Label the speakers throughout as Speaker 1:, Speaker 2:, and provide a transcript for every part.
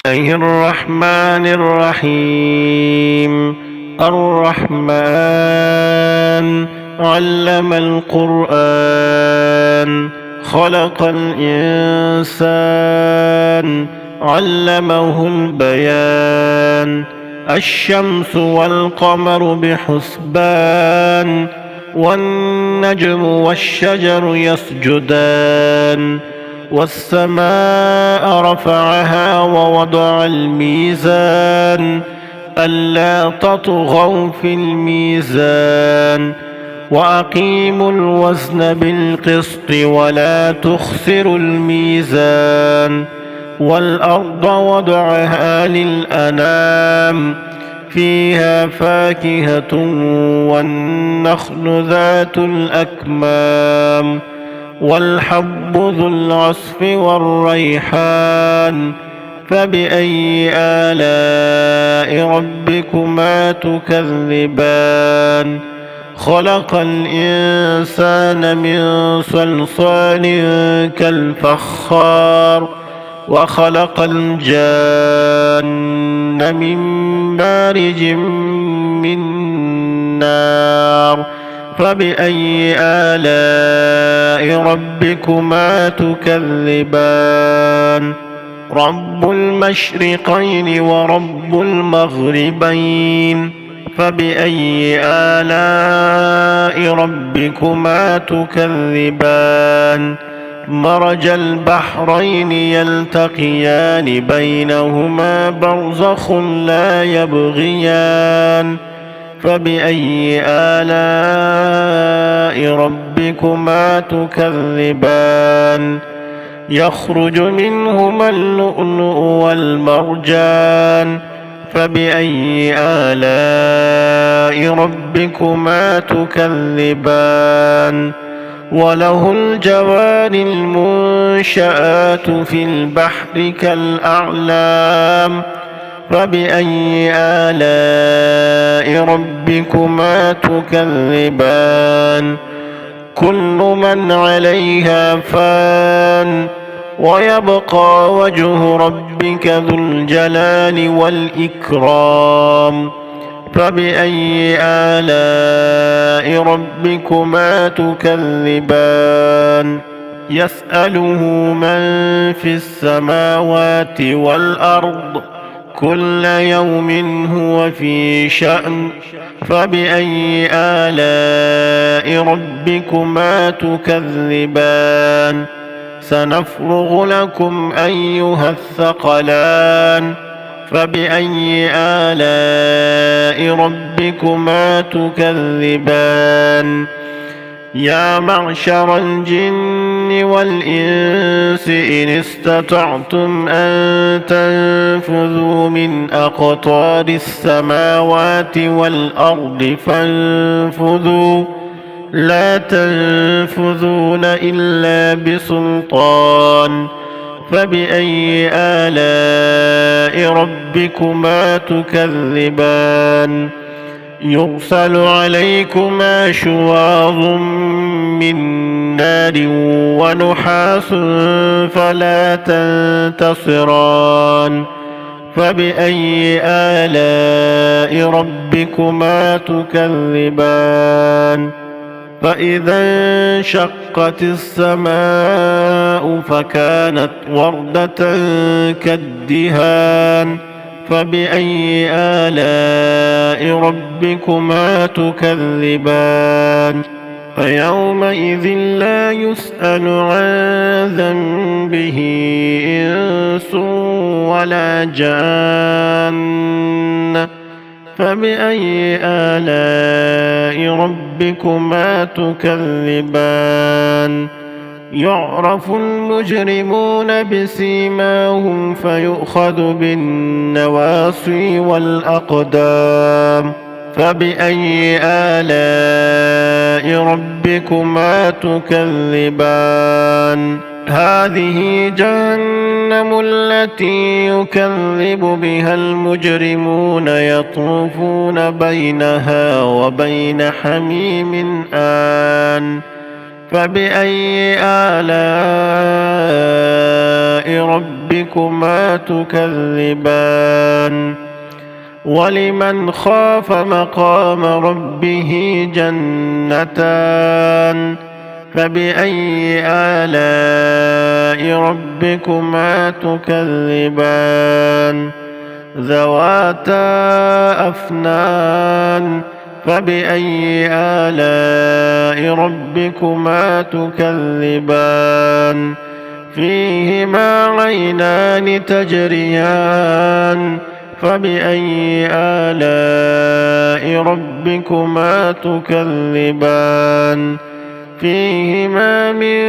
Speaker 1: الله الرحمن الرحيم. الرحمن علم القرآن، خلق الإنسان، علمه البيان. الشمس والقمر بحسبان، والنجم والشجر يسجدان. والسماء رفعها ووضع الميزان، ألا تطغوا في الميزان، وأقيموا الوزن بالقسط ولا تخسروا الميزان. والأرض وضعها للأنام، فيها فاكهة والنخل ذات الأكمام، والحب ذو العصف والريحان. فبأي آلاء ربكما تكذبان؟ خلق الإنسان من صلصال كالفخار، وخلق الجان من مارج من نار. فبأي آلاء ربكما تكذبان؟ رب المشرقين ورب المغربين. فبأي آلاء ربكما تكذبان؟ مرج البحرين يلتقيان، بينهما برزخ لا يبغيان. فبأي آلاء ربكما تكذبان؟ يخرج منهما اللؤلؤ والمرجان. فبأي آلاء ربكما تكذبان؟ وله الجوار المنشآت في البحر كالأعلام. فبأي آلاء ربكما تكذبان؟ كل من عليها فان، ويبقى وجه ربك ذو الجلال والإكرام. فبأي آلاء ربكما تكذبان؟ يسأله من في السماوات والأرض، كل يوم هو في شأن. فبأي آلاء ربكما تكذبان؟ سنفرغ لكم أيها الثقلان. فبأي آلاء ربكما تكذبان؟ يا معشر الجن والإنس إن استطعتم أن تنفذوا من أقطار السماوات والأرض فانفذوا، لا تنفذون إلا بسلطان. فبأي آلاء ربكما تكذبان؟ يرسل عليكما شواظ من نار ونحاس فلا تنتصران. فبأي آلاء ربكما تكذبان؟ فإذا انشقت السماء فكانت وردة كالدهان. فبأي آلاء ربكما تكذبان؟ فيومئذ لا يسأل عن ذنبه إنس ولا جان. فبأي آلاء ربكما تكذبان؟ يعرف المجرمون بسيماهم فيؤخذ بالنواصي والأقدام. فبأي آلاء ربكما تكذبان؟ هذه جهنم التي يكذب بها المجرمون، يطوفون بينها وبين حميم آن. فبأي آلاء ربكما ربكما تكذبان ولمن خاف مقام ربه جنتان فبأي آلاء ربكما تكذبان ذواتا أفنان فبأي آلاء ربكما تكذبان فيهما عينان تجريان فبأي آلاء ربكما تكذبان فيهما من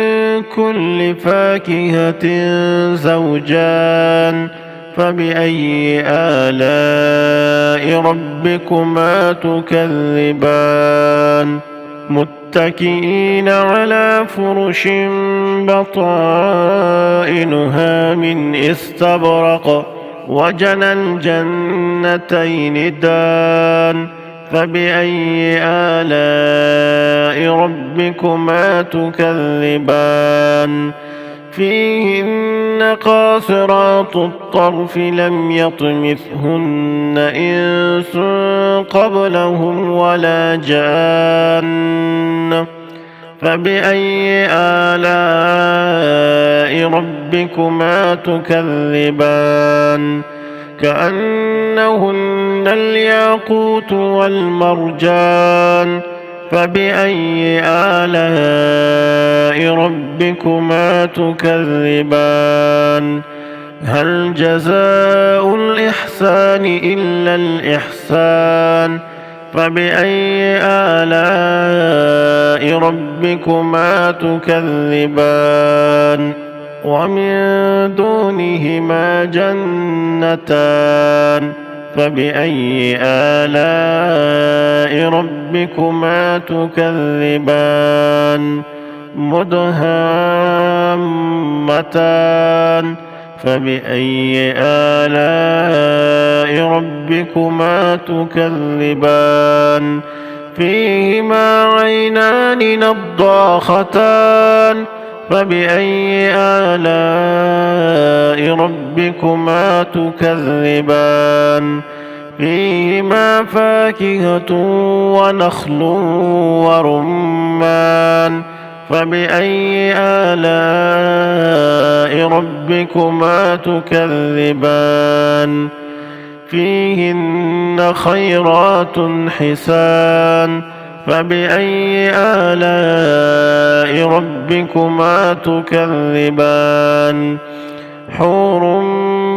Speaker 1: كل فاكهة زوجان فبأي آلاء ربكما تكذبان متكئين على فرش بطائنها من استبرق وجنى الجنتين دان فبأي آلاء ربكما تكذبان فيهن قاصرات الطرف لم يطمثهن إنس قبلهم ولا جان فبأي آلاء ربكما تكذبان كأنهن الياقوت والمرجان فبأي آلاء ربكما تكذبان هل جزاء الإحسان إلا الإحسان فبأي آلاء ربكما تكذبان ومن دونهما جنتان فبأي آلاء ربكما تكذبان مدهامتان فبأي آلاء ربكما تكذبان فيهما عينان نضاختان فبأي آلاء ربكما تكذبان فيهما فاكهة ونخل ورمان فبأي آلاء ربكما تكذبان فيهن خيرات حسان فبأي آلاء ربكما تكذبان حور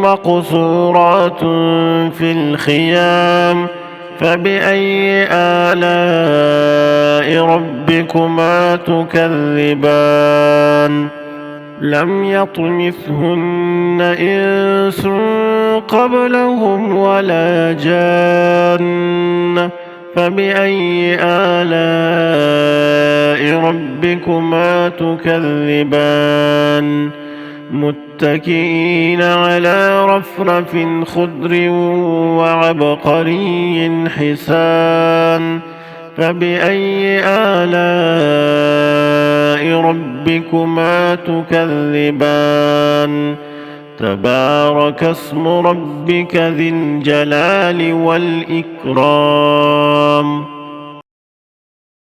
Speaker 1: مقصورات في الخيام فبأي آلاء ربكما تكذبان لم يطمثهن إنس قبلهم ولا جان فبأي آلاء ربكما تكذبان متكئين على رفرف خضر وعبقري حسان فبأي آلاء ربكما تكذبان تبارك اسم ربك ذي الجلال والإكرام